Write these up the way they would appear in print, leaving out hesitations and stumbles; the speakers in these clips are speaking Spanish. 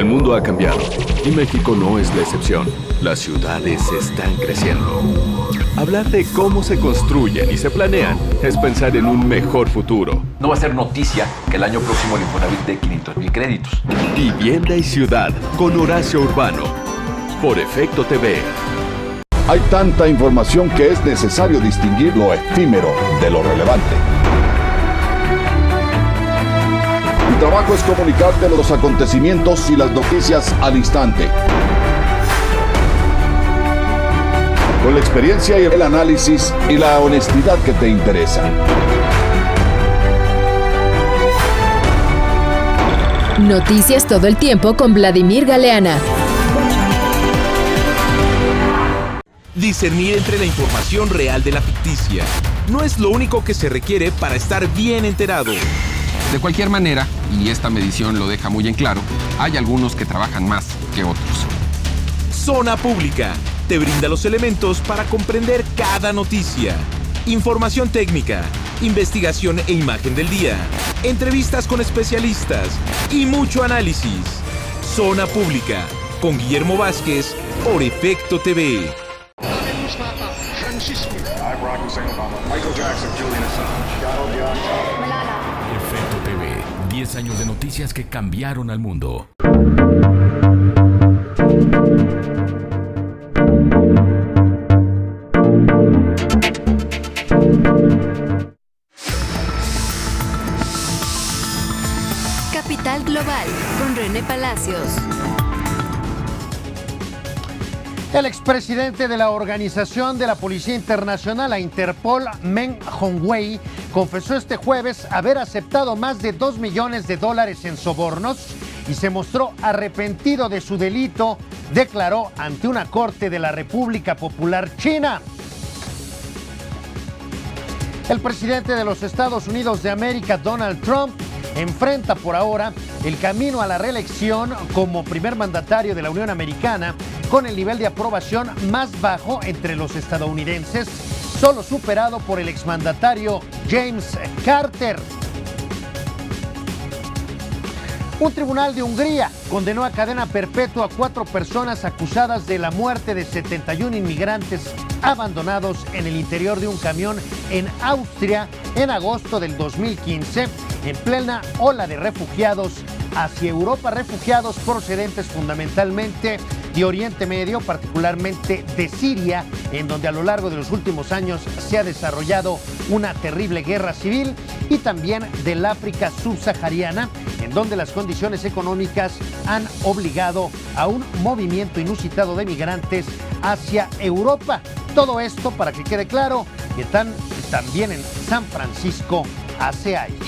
El mundo ha cambiado y México no es la excepción. Las ciudades están creciendo. Hablar de cómo se construyen y se planean es pensar en un mejor futuro. No va a ser noticia que el año próximo el Infonavit dé 500,000 créditos. Vivienda y ciudad con Horacio Urbano. Por Efecto TV. Hay tanta información que es necesario distinguir lo efímero de lo relevante. Mi trabajo es comunicarte los acontecimientos y las noticias al instante. Con la experiencia y el análisis y la honestidad que te interesan. Noticias todo el tiempo con Vladimir Galeana. Discernir entre la información real de la ficticia no es lo único que se requiere para estar bien enterado. De cualquier manera, y esta medición lo deja muy en claro, hay algunos que trabajan más que otros. Zona Pública te brinda los elementos para comprender cada noticia. Información técnica, investigación e imagen del día, entrevistas con especialistas y mucho análisis. Zona Pública, con Guillermo Vázquez, por Efecto TV. Efecto TV, 10 años de noticias que cambiaron al mundo. Capital Global, con René Palacios. El expresidente de la Organización de la Policía Internacional, la Interpol, Meng Hongwei, confesó este jueves haber aceptado más de $2 millones en sobornos y se mostró arrepentido de su delito, declaró ante una corte de la República Popular China. El presidente de los Estados Unidos de América, Donald Trump, enfrenta por ahora el camino a la reelección como primer mandatario de la Unión Americana con el nivel de aprobación más bajo entre los estadounidenses, solo superado por el exmandatario James Carter. Un tribunal de Hungría condenó a cadena perpetua a 4 personas acusadas de la muerte de 71 inmigrantes abandonados en el interior de un camión en Austria en agosto del 2015, en plena ola de refugiados hacia Europa, refugiados procedentes fundamentalmente de Oriente Medio, particularmente de Siria, en donde a lo largo de los últimos años se ha desarrollado una terrible guerra civil, y también del África subsahariana, en donde las condiciones económicas han obligado a un movimiento inusitado de migrantes hacia Europa. Todo esto, para que quede claro, que también en San Francisco hace aire.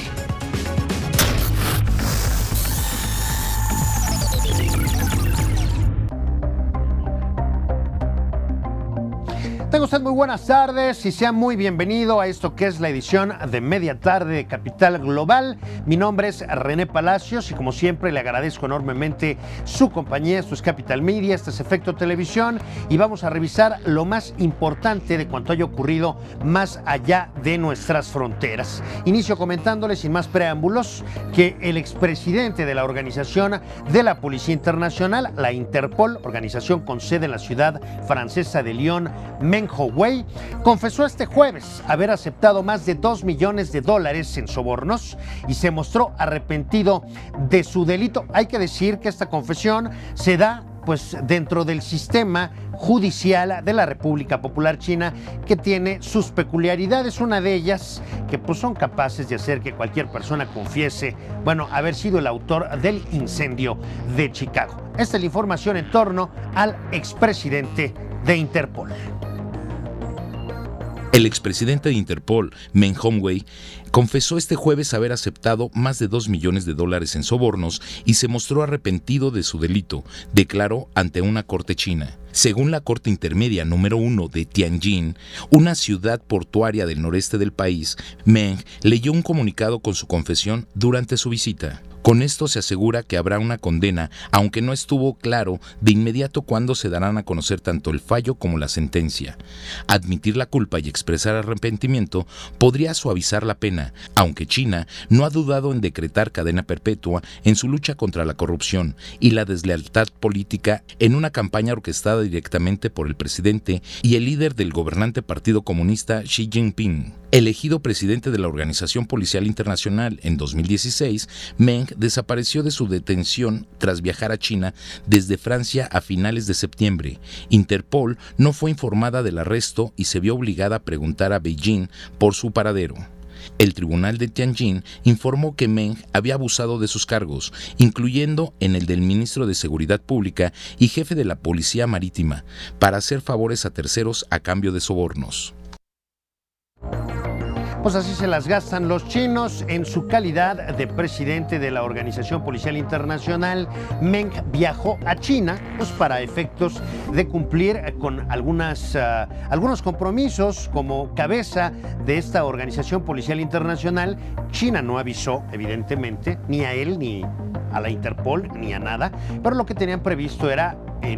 Tenga usted muy buenas tardes y sea muy bienvenido a esto que es la edición de media tarde de Capital Global. Mi nombre es René Palacios y como siempre le agradezco enormemente su compañía. Esto es Capital Media, este es Efecto Televisión y vamos a revisar lo más importante de cuanto haya ocurrido más allá de nuestras fronteras. Inicio comentándole sin más preámbulos que el expresidente de la Organización de la Policía Internacional, la Interpol, organización con sede en la ciudad francesa de Lyon, Meng Hongwei, confesó este jueves haber aceptado más de $2 millones en sobornos y se mostró arrepentido de su delito. Hay que decir que esta confesión se da dentro del sistema judicial de la República Popular China, que tiene sus peculiaridades. Una de ellas, que son capaces de hacer que cualquier persona confiese, haber sido el autor del incendio de Chicago. Esta es la información en torno al expresidente de Interpol. El expresidente de Interpol, Meng Hongwei, confesó este jueves haber aceptado más de $2 millones en sobornos y se mostró arrepentido de su delito, declaró ante una corte china. Según la Corte Intermedia número 1 de Tianjin, una ciudad portuaria del noreste del país, Meng leyó un comunicado con su confesión durante su visita. Con esto se asegura que habrá una condena, aunque no estuvo claro de inmediato cuándo se darán a conocer tanto el fallo como la sentencia. Admitir la culpa y expresar arrepentimiento podría suavizar la pena, China, aunque China no ha dudado en decretar cadena perpetua en su lucha contra la corrupción y la deslealtad política en una campaña orquestada directamente por el presidente y el líder del gobernante Partido Comunista Xi Jinping. Elegido presidente de la Organización Policial Internacional en 2016, Meng desapareció de su detención tras viajar a China desde Francia a finales de septiembre. Interpol no fue informada del arresto y se vio obligada a preguntar a Beijing por su paradero. El tribunal de Tianjin informó que Meng había abusado de sus cargos, incluyendo en el del ministro de Seguridad Pública y jefe de la Policía Marítima, para hacer favores a terceros a cambio de sobornos. Pues así se las gastan los chinos. En su calidad de presidente de la Organización Policial Internacional, Meng viajó a China pues para efectos de cumplir con algunos compromisos como cabeza de esta Organización Policial Internacional. China no avisó, evidentemente, ni a él, ni a la Interpol, ni a nada, pero lo que tenían previsto era,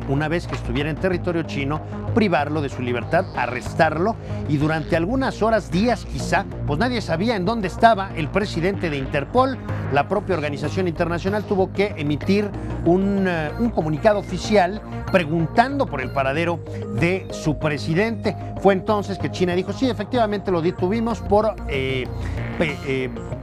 una vez que estuviera en territorio chino, privarlo de su libertad, arrestarlo, y durante algunas horas, días quizá, pues nadie sabía en dónde estaba el presidente de Interpol. La propia organización internacional tuvo que emitir un comunicado oficial preguntando por el paradero de su presidente. Fue entonces que China dijo, sí, efectivamente lo detuvimos por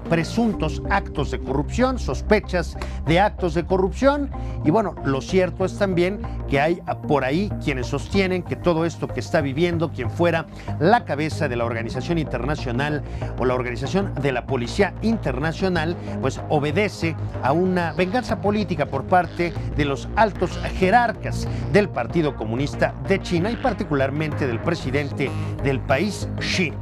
presuntos actos de corrupción, sospechas de actos de corrupción. Y bueno, lo cierto es también que hay por ahí quienes sostienen que todo esto que está viviendo quien fuera la cabeza de la organización internacional o la organización de la Policía Internacional, pues obedece a una venganza política por parte de los altos jerarcas del Partido Comunista de China y particularmente del presidente del país, Xi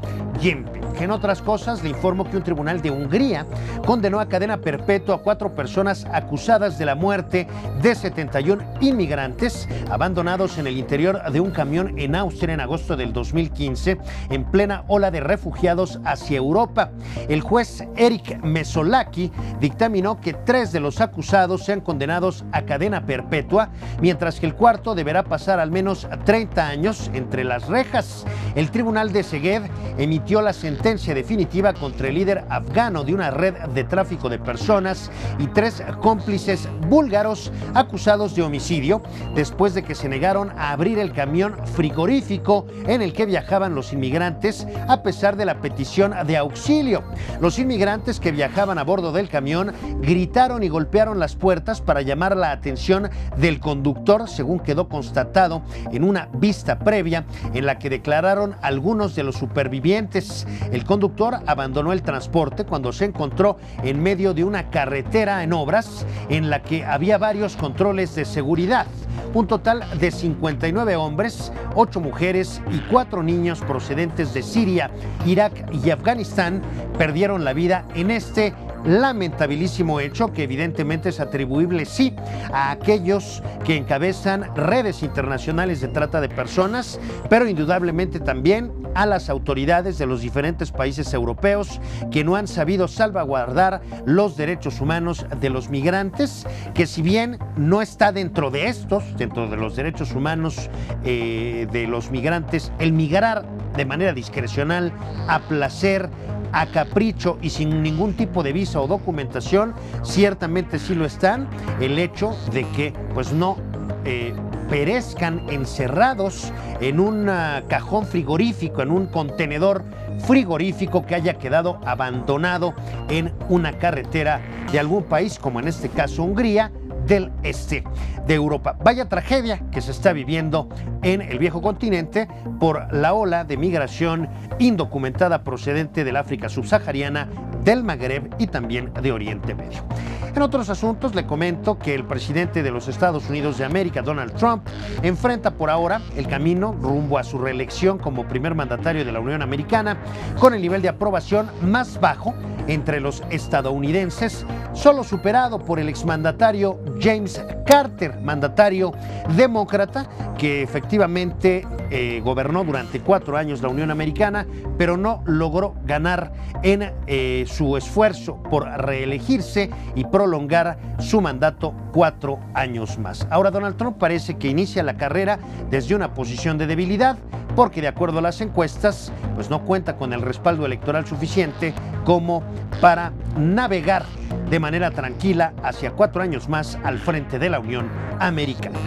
Jinping. En otras cosas, le informo que un tribunal de Hungría condenó a cadena perpetua a 4 personas acusadas de la muerte de 71 inmigrantes abandonados en el interior de un camión en Austria en agosto del 2015, en plena ola de refugiados hacia Europa. El juez Eric Mesolaki dictaminó que 3 de los acusados sean condenados a cadena perpetua, mientras que el cuarto deberá pasar al menos 30 años entre las rejas. El tribunal de Szeged emitió la sentencia definitiva contra el líder afgano de una red de tráfico de personas y 3 cómplices búlgaros acusados de homicidio después de que se negaron a abrir el camión frigorífico en el que viajaban los inmigrantes a pesar de la petición de auxilio. Los inmigrantes que viajaban a bordo del camión gritaron y golpearon las puertas para llamar la atención del conductor, según quedó constatado en una vista previa en la que declararon algunos de los supervivientes. El conductor abandonó el transporte cuando se encontró en medio de una carretera en obras en la que había varios controles de seguridad. Un total de 59 hombres, 8 mujeres y 4 niños procedentes de Siria, Irak y Afganistán perdieron la vida en este lamentabilísimo hecho, que evidentemente es atribuible, sí, a aquellos que encabezan redes internacionales de trata de personas, pero indudablemente también a las autoridades de los diferentes países europeos que no han sabido salvaguardar los derechos humanos de los migrantes, que si bien no está dentro de los derechos humanos de los migrantes, el migrar de manera discrecional, a placer, a capricho y sin ningún tipo de visa o documentación, ciertamente sí lo están. El hecho de que pues no perezcan encerrados en un cajón frigorífico, en un contenedor frigorífico que haya quedado abandonado en una carretera de algún país, como en este caso Hungría, del este de Europa. Vaya tragedia que se está viviendo en el viejo continente por la ola de migración indocumentada procedente del África subsahariana, del Magreb y también de Oriente Medio. En otros asuntos, le comento que el presidente de los Estados Unidos de América, Donald Trump, enfrenta por ahora el camino rumbo a su reelección como primer mandatario de la Unión Americana con el nivel de aprobación más bajo entre los estadounidenses, solo superado por el exmandatario James Carter, mandatario demócrata, que efectivamente gobernó durante 4 años la Unión Americana, pero no logró ganar en su esfuerzo por reelegirse y prolongar su mandato 4 años más. Ahora Donald Trump parece que inicia la carrera desde una posición de debilidad, porque de acuerdo a las encuestas, pues no cuenta con el respaldo electoral suficiente como para navegar de manera tranquila hacia 4 años más al frente de la Unión Americana.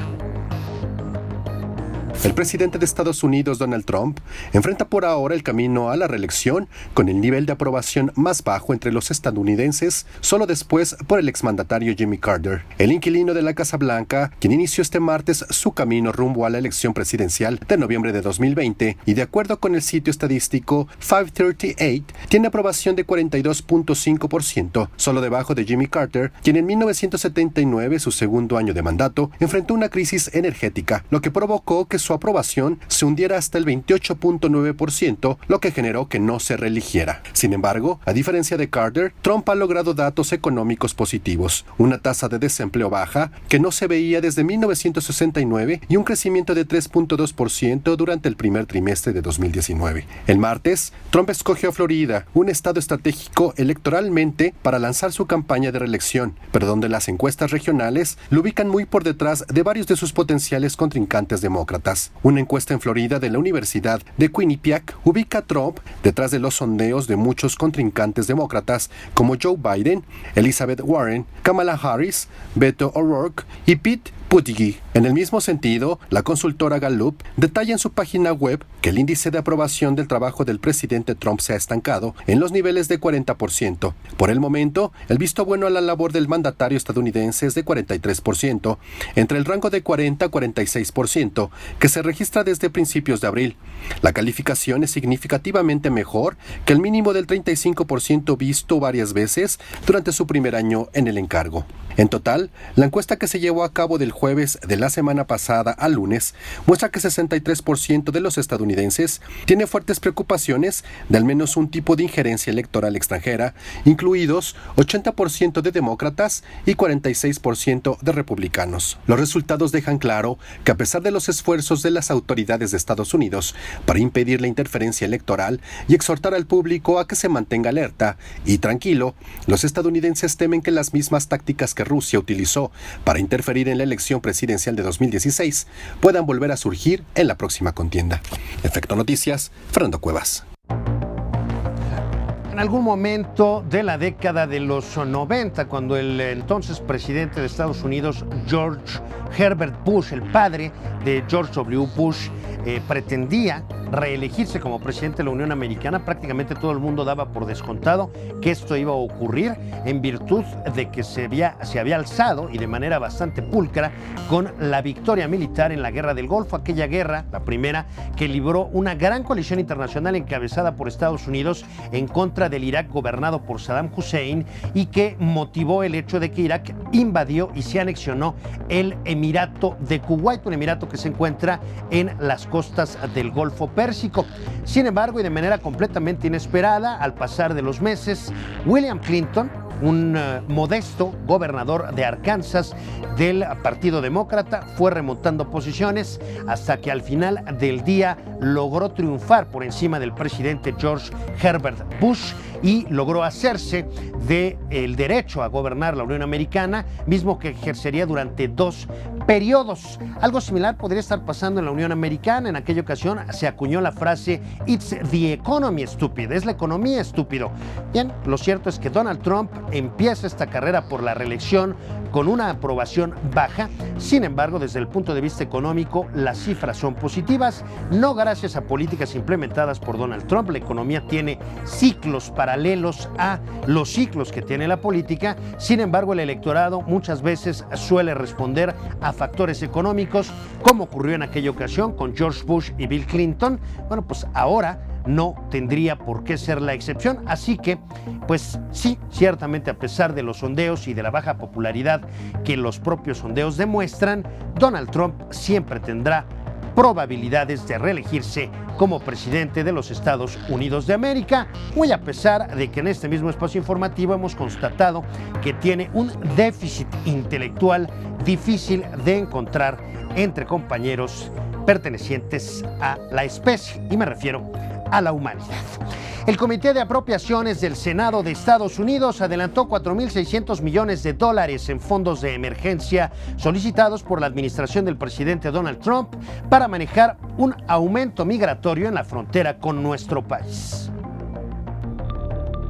El presidente de Estados Unidos, Donald Trump, enfrenta por ahora el camino a la reelección con el nivel de aprobación más bajo entre los estadounidenses, solo después por el exmandatario Jimmy Carter. El inquilino de la Casa Blanca, quien inició este martes su camino rumbo a la elección presidencial de noviembre de 2020, y de acuerdo con el sitio estadístico 538, tiene aprobación de 42.5%, solo debajo de Jimmy Carter, quien en 1979, su segundo año de mandato, enfrentó una crisis energética, lo que provocó que su aprobación se hundiera hasta el 28.9%, lo que generó que no se reeligiera. Sin embargo, a diferencia de Carter, Trump ha logrado datos económicos positivos, una tasa de desempleo baja que no se veía desde 1969 y un crecimiento de 3.2% durante el primer trimestre de 2019. El martes, Trump escogió a Florida, un estado estratégico electoralmente para lanzar su campaña de reelección, pero donde las encuestas regionales lo ubican muy por detrás de varios de sus potenciales contrincantes demócratas. Una encuesta en Florida de la Universidad de Quinnipiac ubica a Trump detrás de los sondeos de muchos contrincantes demócratas como Joe Biden, Elizabeth Warren, Kamala Harris, Beto O'Rourke y Pete Buttigieg. En el mismo sentido, la consultora Gallup detalla en su página web que el índice de aprobación del trabajo del presidente Trump se ha estancado en los niveles de 40%. Por el momento, el visto bueno a la labor del mandatario estadounidense es de 43%, entre el rango de 40 a 46%, que se registra desde principios de abril. La calificación es significativamente mejor que el mínimo del 35% visto varias veces durante su primer año en el encargo. En total, la encuesta que se llevó a cabo del jueves de la semana pasada al lunes muestra que 63% de los estadounidenses tiene fuertes preocupaciones de al menos un tipo de injerencia electoral extranjera, incluidos 80% de demócratas y 46% de republicanos. Los resultados dejan claro que a pesar de los esfuerzos de las autoridades de Estados Unidos para impedir la interferencia electoral y exhortar al público a que se mantenga alerta y tranquilo, los estadounidenses temen que las mismas tácticas que Rusia utilizó para interferir en la elección presidencial de 2016 puedan volver a surgir en la próxima contienda. Efecto Noticias, Fernando Cuevas. En algún momento de la década de los 90, cuando el entonces presidente de Estados Unidos, George Herbert Bush, el padre de George W. Bush, pretendía reelegirse como presidente de la Unión Americana, prácticamente todo el mundo daba por descontado que esto iba a ocurrir en virtud de que se había alzado y de manera bastante pulcra con la victoria militar en la Guerra del Golfo, aquella guerra, la primera, que libró una gran coalición internacional encabezada por Estados Unidos en contra del Irak gobernado por Saddam Hussein y que motivó el hecho de que Irak invadió y se anexionó el Emirato de Kuwait, un emirato que se encuentra en las costas del Golfo Pérsico. Sin embargo, y de manera completamente inesperada, al pasar de los meses, William Clinton, un modesto gobernador de Arkansas del Partido Demócrata, fue remontando posiciones hasta que al final del día logró triunfar por encima del presidente George Herbert Bush y logró hacerse del derecho a gobernar la Unión Americana, mismo que ejercería durante 2 periodos. Algo similar podría estar pasando en la Unión Americana. En aquella ocasión se acuñó la frase "It's the economy, stupid", es la economía, estúpido. Bien, lo cierto es que Donald Trump empieza esta carrera por la reelección con una aprobación baja. Sin embargo, desde el punto de vista económico, las cifras son positivas, no gracias a políticas implementadas por Donald Trump. La economía tiene ciclos paralelos a los ciclos que tiene la política. Sin embargo, el electorado muchas veces suele responder a factores económicos, como ocurrió en aquella ocasión con George Bush y Bill Clinton. Bueno, pues ahora no tendría por qué ser la excepción. Así que, pues sí, ciertamente a pesar de los sondeos y de la baja popularidad que los propios sondeos demuestran, Donald Trump siempre tendrá probabilidades de reelegirse como presidente de los Estados Unidos de América, muy a pesar de que en este mismo espacio informativo hemos constatado que tiene un déficit intelectual difícil de encontrar entre compañeros pertenecientes a la especie, y me refiero a la humanidad. El Comité de Apropiaciones del Senado de Estados Unidos adelantó 4.600 millones de dólares en fondos de emergencia solicitados por la administración del presidente Donald Trump para manejar un aumento migratorio en la frontera con nuestro país.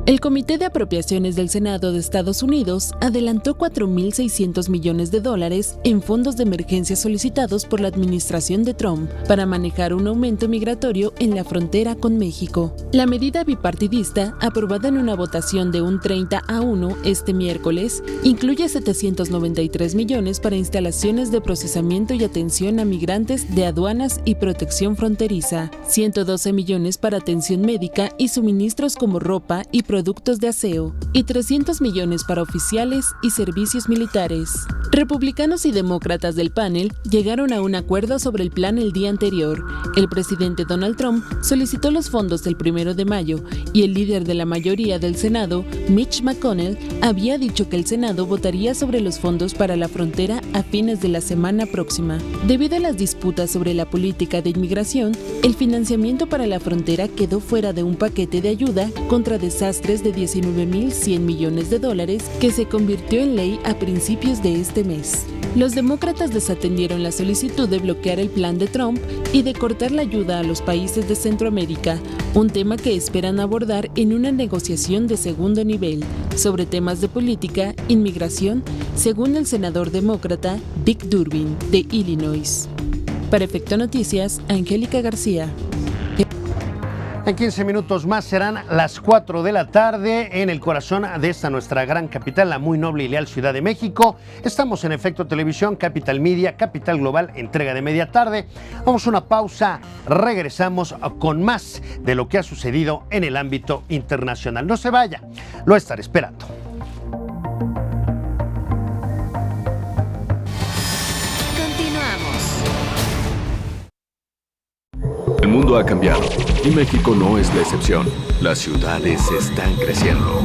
El Comité de Apropiaciones del Senado de Estados Unidos adelantó 4.600 millones de dólares en fondos de emergencia solicitados por la administración de Trump para manejar un aumento migratorio en la frontera con México. La medida bipartidista, aprobada en una votación de un 30-1 este miércoles, incluye 793 millones para instalaciones de procesamiento y atención a migrantes de aduanas y protección fronteriza, 112 millones para atención médica y suministros como ropa y productos de aseo, y 300 millones para oficiales y servicios militares. Republicanos y demócratas del panel llegaron a un acuerdo sobre el plan el día anterior. El presidente Donald Trump solicitó los fondos del 1 de mayo y el líder de la mayoría del Senado, Mitch McConnell, había dicho que el Senado votaría sobre los fondos para la frontera a fines de la semana próxima. Debido a las disputas sobre la política de inmigración, el financiamiento para la frontera quedó fuera de un paquete de ayuda contra desastres de 19.100 millones de dólares que se convirtió en ley a principios de este mes. Los demócratas desatendieron la solicitud de bloquear el plan de Trump y de cortar la ayuda a los países de Centroamérica, un tema que esperan abordar en una negociación de segundo nivel sobre temas de política, inmigración, según el senador demócrata Dick Durbin, de Illinois. Para Efecto Noticias, Angélica García. En 15 minutos más serán las 4 de la tarde en el corazón de esta nuestra gran capital, la muy noble y leal Ciudad de México. Estamos en Efecto Televisión, Capital Media, Capital Global, entrega de media tarde. Vamos a una pausa, regresamos con más de lo que ha sucedido en el ámbito internacional. No se vaya, lo estaré esperando. El mundo ha cambiado y México no es la excepción. Las ciudades están creciendo.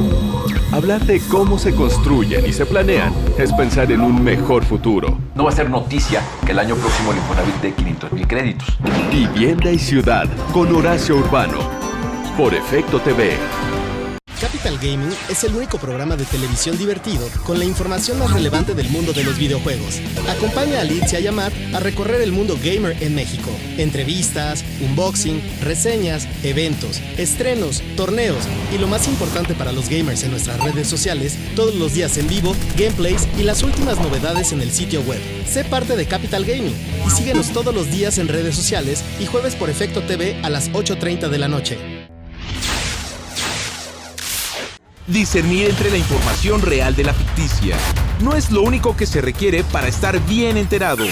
Hablar de cómo se construyen y se planean es pensar en un mejor futuro. No va a ser noticia que el año próximo el Infonavit dé 500,000 créditos. Vivienda y Ciudad con Horacio Urbano. Por Efecto TV. Capital Gaming es el único programa de televisión divertido con la información más relevante del mundo de los videojuegos. Acompaña a Liz y a Yamat a recorrer el mundo gamer en México. Entrevistas, unboxing, reseñas, eventos, estrenos, torneos y lo más importante para los gamers en nuestras redes sociales, todos los días en vivo, gameplays y las últimas novedades en el sitio web. Sé parte de Capital Gaming y síguenos todos los días en redes sociales y jueves por Efecto TV a las 8:30 de la noche. Discernir entre la información real de la ficticia no es lo único que se requiere para estar bien enterado.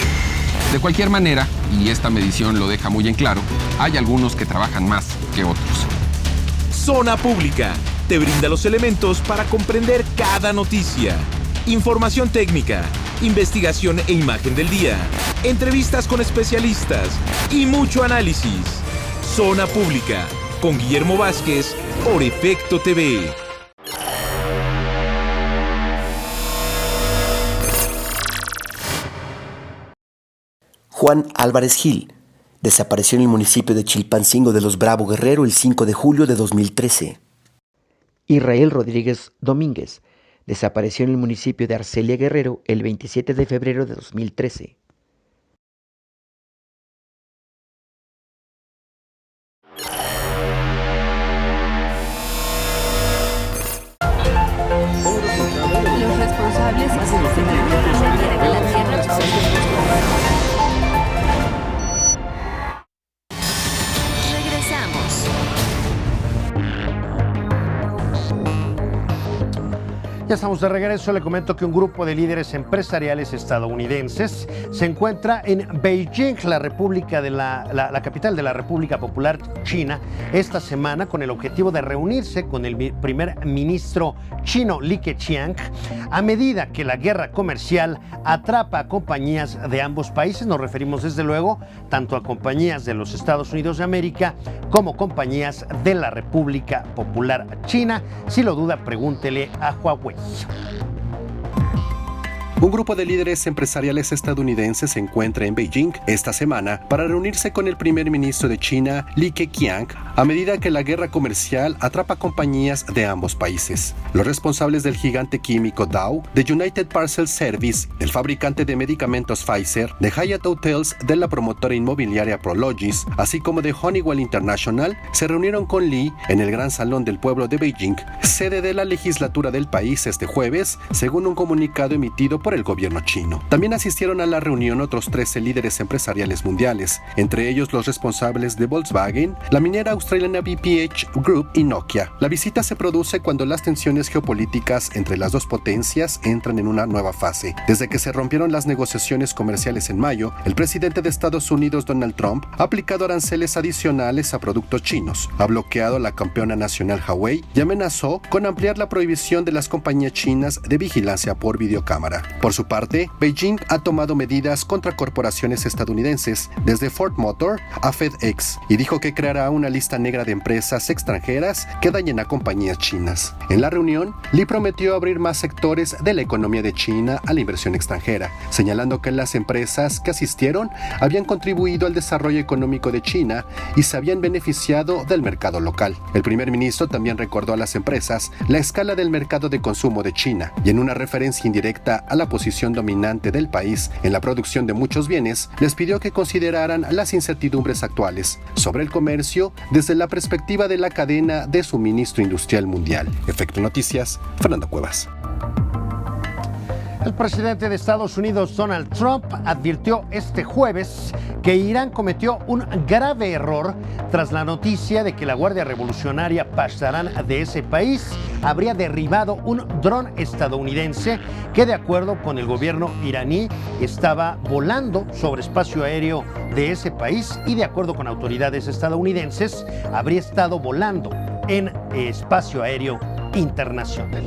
De cualquier manera, y esta medición lo deja muy en claro, hay algunos que trabajan más que otros. Zona Pública te brinda los elementos para comprender cada noticia. Información técnica, investigación e imagen del día, entrevistas con especialistas y mucho análisis. Zona Pública, con Guillermo Vázquez, por Efecto TV. Juan Álvarez Gil desapareció en el municipio de Chilpancingo de los Bravo, Guerrero, el 5 de julio de 2013. Israel Rodríguez Domínguez desapareció en el municipio de Arcelia, Guerrero, el 27 de febrero de 2013. Los responsables de la tierra. Ya estamos de regreso. Le comento que un grupo de líderes empresariales estadounidenses se encuentra en Beijing, la capital de la República Popular China, esta semana con el objetivo de reunirse con el primer ministro chino Li Keqiang a medida que la guerra comercial atrapa a compañías de ambos países. Nos referimos desde luego tanto a compañías de los Estados Unidos de América como compañías de la República Popular China. Si lo duda, pregúntele a Huawei. Un grupo de líderes empresariales estadounidenses se encuentra en Beijing esta semana para reunirse con el primer ministro de China, Li Keqiang, a medida que la guerra comercial atrapa compañías de ambos países. Los responsables del gigante químico Dow, de United Parcel Service, del fabricante de medicamentos Pfizer, de Hyatt Hotels, de la promotora inmobiliaria Prologis, así como de Honeywell International, se reunieron con Li en el Gran Salón del Pueblo de Beijing, sede de la legislatura del país este jueves, según un comunicado emitido por el gobierno chino. También asistieron a la reunión otros 13 líderes empresariales mundiales, entre ellos los responsables de Volkswagen, la minera australiana BPH Group y Nokia. La visita se produce cuando las tensiones geopolíticas entre las dos potencias entran en una nueva fase. Desde que se rompieron las negociaciones comerciales en mayo, el presidente de Estados Unidos, Donald Trump, ha aplicado aranceles adicionales a productos chinos, ha bloqueado la campeona nacional Huawei y amenazó con ampliar la prohibición de las compañías chinas de vigilancia por videocámara. Por su parte, Beijing ha tomado medidas contra corporaciones estadounidenses, desde Ford Motor a FedEx, y dijo que creará una lista negra de empresas extranjeras que dañen a compañías chinas. En la reunión, Li prometió abrir más sectores de la economía de China a la inversión extranjera, señalando que las empresas que asistieron habían contribuido al desarrollo económico de China y se habían beneficiado del mercado local. El primer ministro también recordó a las empresas la escala del mercado de consumo de China y, en una referencia indirecta a la posición dominante del país en la producción de muchos bienes, les pidió que consideraran las incertidumbres actuales sobre el comercio desde la perspectiva de la cadena de suministro industrial mundial. Efecto Noticias, Fernando Cuevas. El presidente de Estados Unidos, Donald Trump, advirtió este jueves que Irán cometió un grave error tras la noticia de que la Guardia Revolucionaria Pashtun de ese país habría derribado un dron estadounidense que, de acuerdo con el gobierno iraní, estaba volando sobre espacio aéreo de ese país y, de acuerdo con autoridades estadounidenses, habría estado volando en espacio aéreo internacional.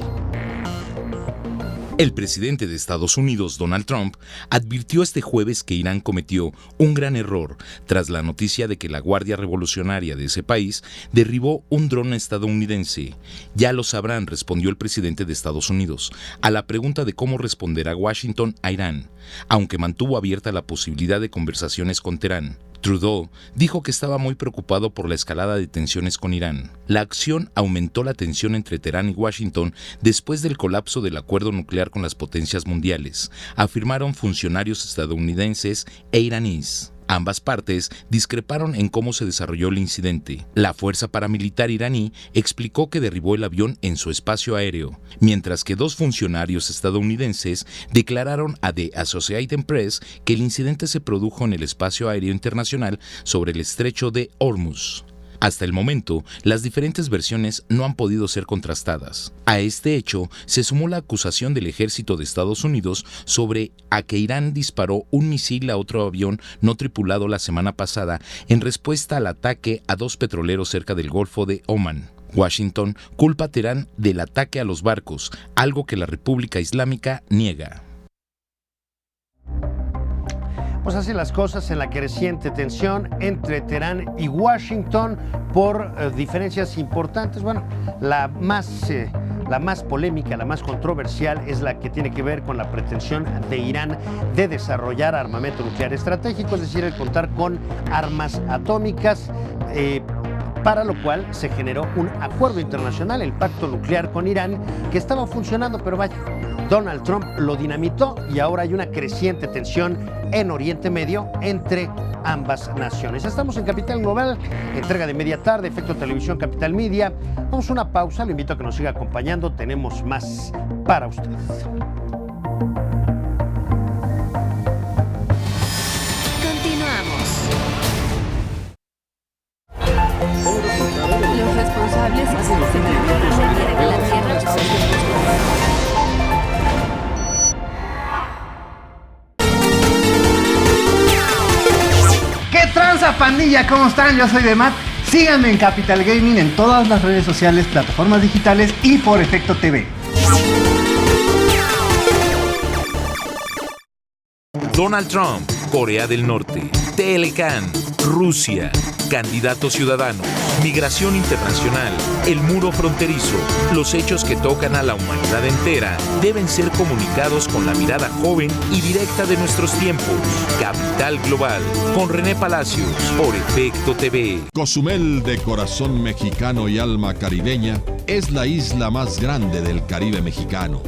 El presidente de Estados Unidos, Donald Trump, advirtió este jueves que Irán cometió un gran error tras la noticia de que la Guardia Revolucionaria de ese país derribó un dron estadounidense. Ya lo sabrán, respondió el presidente de Estados Unidos a la pregunta de cómo responderá Washington a Irán, aunque mantuvo abierta la posibilidad de conversaciones con Teherán. Trudeau dijo que estaba muy preocupado por la escalada de tensiones con Irán. La acción aumentó la tensión entre Teherán y Washington después del colapso del acuerdo nuclear con las potencias mundiales, afirmaron funcionarios estadounidenses e iraníes. Ambas partes discreparon en cómo se desarrolló el incidente. La fuerza paramilitar iraní explicó que derribó el avión en su espacio aéreo, mientras que dos funcionarios estadounidenses declararon a The Associated Press que el incidente se produjo en el espacio aéreo internacional sobre el estrecho de Hormuz. Hasta el momento, las diferentes versiones no han podido ser contrastadas. A este hecho se sumó la acusación del ejército de Estados Unidos sobre que Irán disparó un misil a otro avión no tripulado la semana pasada en respuesta al ataque a dos petroleros cerca del Golfo de Omán. Washington culpa a Teherán del ataque a los barcos, algo que la República Islámica niega. Pues así las cosas en la creciente tensión entre Teherán y Washington por diferencias importantes. Bueno, la más polémica, la más controversial es la que tiene que ver con la pretensión de Irán de desarrollar armamento nuclear estratégico, es decir, el contar con armas atómicas, para lo cual se generó un acuerdo internacional, el pacto nuclear con Irán, que estaba funcionando, pero vaya, Donald Trump lo dinamitó y ahora hay una creciente tensión en Oriente Medio entre ambas naciones. Estamos en Capital Global, entrega de media tarde, Efecto Televisión Capital Media. Vamos a una pausa, lo invito a que nos siga acompañando, tenemos más para usted. Continuamos. Los responsables de que la Tierra... ¿Qué tranza, pandilla? ¿Cómo están? Yo soy Demat. Síganme en Capital Gaming en todas las redes sociales, plataformas digitales y por Efecto TV. Donald Trump, Corea del Norte, Telecan, Rusia, candidato ciudadano, migración internacional, el muro fronterizo, los hechos que tocan a la humanidad entera deben ser comunicados con la mirada joven y directa de nuestros tiempos. Capital Global, con René Palacios, por Efecto TV. Cozumel, de corazón mexicano y alma caribeña, es la isla más grande del Caribe mexicano,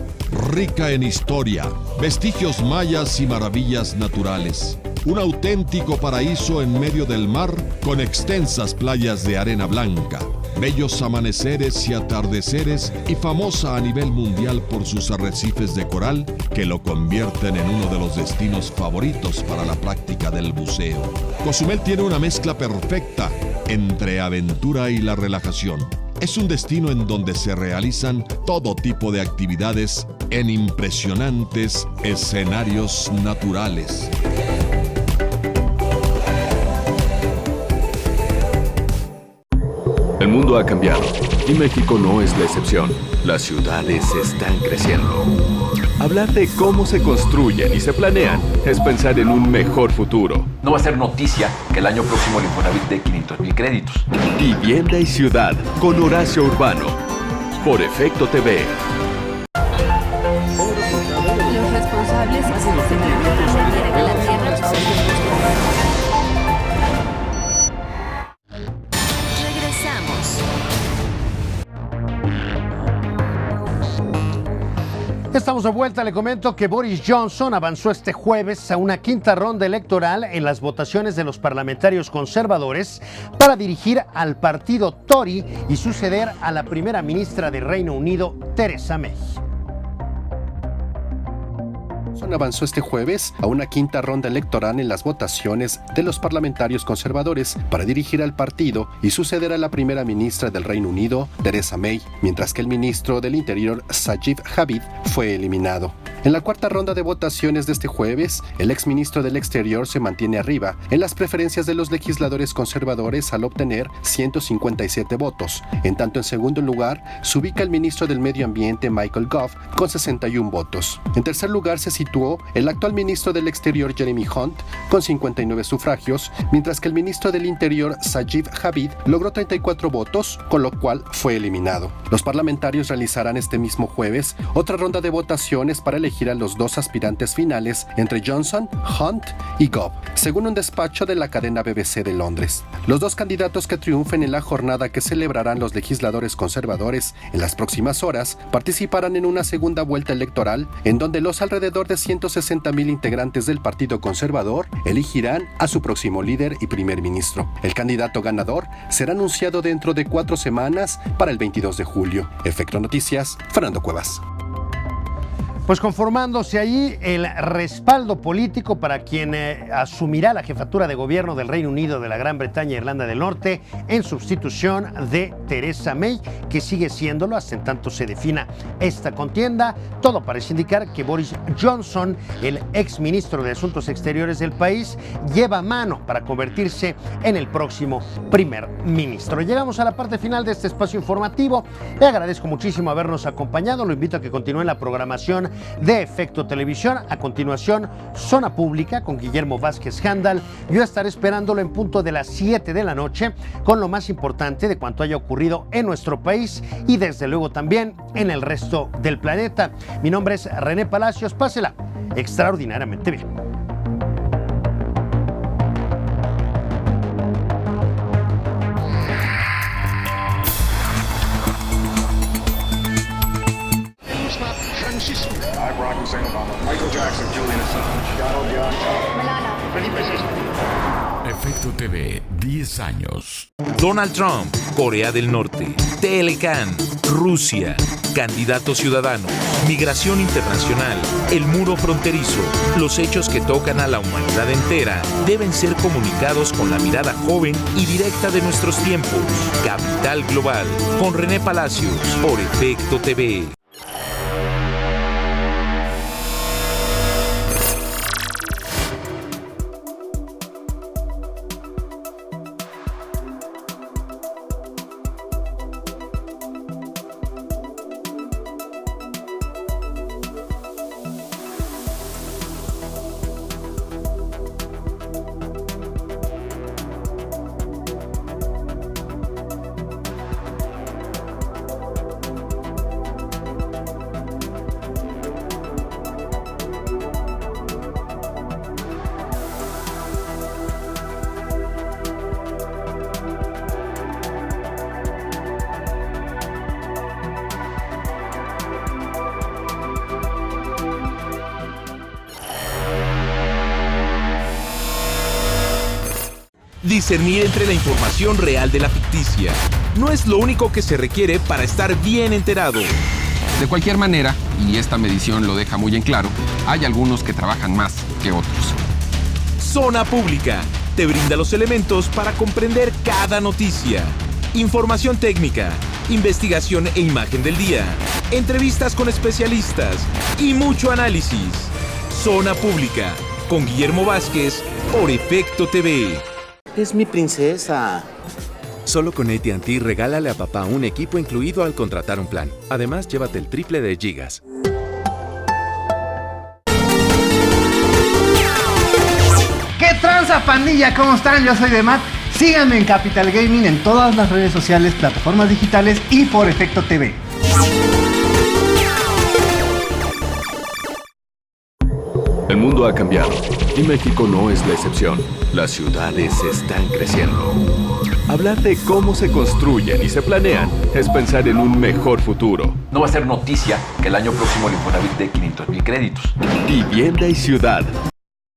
rica en historia, vestigios mayas y maravillas naturales. Un auténtico paraíso en medio del mar con extensas playas de arena blanca, bellos amaneceres y atardeceres y famosa a nivel mundial por sus arrecifes de coral que lo convierten en uno de los destinos favoritos para la práctica del buceo. Cozumel tiene una mezcla perfecta entre aventura y la relajación. Es un destino en donde se realizan todo tipo de actividades en impresionantes escenarios naturales. El mundo ha cambiado y México no es la excepción. Las ciudades están creciendo. Hablar de cómo se construyen y se planean es pensar en un mejor futuro. No va a ser noticia que el año próximo el Infonavit dé 500,000 créditos. Vivienda y ciudad con Horacio Urbano. Por Efecto TV. Los responsables hacen que la Tierra. Regresamos. Estamos de vuelta. Le comento que Boris Johnson avanzó este jueves a una quinta ronda electoral en las votaciones de los parlamentarios conservadores para dirigir al partido Tory y suceder a la primera ministra de Reino Unido, Theresa May. Avanzó este jueves a una quinta ronda electoral en las votaciones de los parlamentarios conservadores para dirigir al partido y suceder a la primera ministra del Reino Unido, Theresa May, mientras que el ministro del Interior, Sajid Javid, fue eliminado. En la cuarta ronda de votaciones de este jueves, el exministro del Exterior se mantiene arriba en las preferencias de los legisladores conservadores al obtener 157 votos. En tanto, en segundo lugar, se ubica el ministro del Medio Ambiente, Michael Gove, con 61 votos. En tercer lugar se situó el actual ministro del Exterior, Jeremy Hunt, con 59 sufragios, mientras que el ministro del Interior, Sajid Javid, logró 34 votos, con lo cual fue eliminado. Los parlamentarios realizarán este mismo jueves otra ronda de votaciones para elegir a los dos aspirantes finales entre Johnson, Hunt y Gove, según un despacho de la cadena BBC de Londres. Los dos candidatos que triunfen en la jornada que celebrarán los legisladores conservadores en las próximas horas participarán en una segunda vuelta electoral en donde los alrededor de 160,000 integrantes del Partido Conservador elegirán a su próximo líder y primer ministro. El candidato ganador será anunciado dentro de 4 semanas para el 22 de julio. Efecto Noticias, Fernando Cuevas. Pues conformándose ahí el respaldo político para quien asumirá la jefatura de gobierno del Reino Unido, de la Gran Bretaña e Irlanda del Norte en sustitución de Theresa May, que sigue siéndolo hasta en tanto se defina esta contienda. Todo parece indicar que Boris Johnson, el exministro de Asuntos Exteriores del país, lleva mano para convertirse en el próximo primer ministro. Llegamos a la parte final de este espacio informativo. Le agradezco muchísimo habernos acompañado. Lo invito a que continúe la programación de Efecto Televisión. A continuación, Zona Pública con Guillermo Vázquez Handal. Yo estaré esperándolo en punto de las 7 de la noche con lo más importante de cuanto haya ocurrido en nuestro país y desde luego también en el resto del planeta. Mi nombre es René Palacios. Pásela extraordinariamente bien. Barack Hussein Obama, Michael Jackson, Julian Assange, Donald Trump, Malala, Felipe Sisman. Efecto TV, 10 años. Donald Trump, Corea del Norte, Telecan, Rusia, candidato ciudadano, migración internacional, el muro fronterizo, los hechos que tocan a la humanidad entera deben ser comunicados con la mirada joven y directa de nuestros tiempos. Capital Global, con René Palacios, por Efecto TV. Discernir entre la información real de la ficticia no es lo único que se requiere para estar bien enterado. De cualquier manera, y esta medición lo deja muy en claro, hay algunos que trabajan más que otros. Zona Pública te brinda los elementos para comprender cada noticia. Información técnica, investigación e imagen del día, entrevistas con especialistas y mucho análisis. Zona Pública, con Guillermo Vázquez, por Efecto TV. Es mi princesa. Solo con AT&T regálale a papá un equipo incluido al contratar un plan. Además, llévate el triple de gigas. ¿Qué tranza, pandilla? ¿Cómo están? Yo soy Demat. Síganme en Capital Gaming en todas las redes sociales, plataformas digitales y por Efecto TV. El mundo ha cambiado y México no es la excepción. Las ciudades están creciendo. Hablar de cómo se construyen y se planean es pensar en un mejor futuro. No va a ser noticia que el año próximo el Infonavit dé 500,000 créditos. Vivienda y ciudad.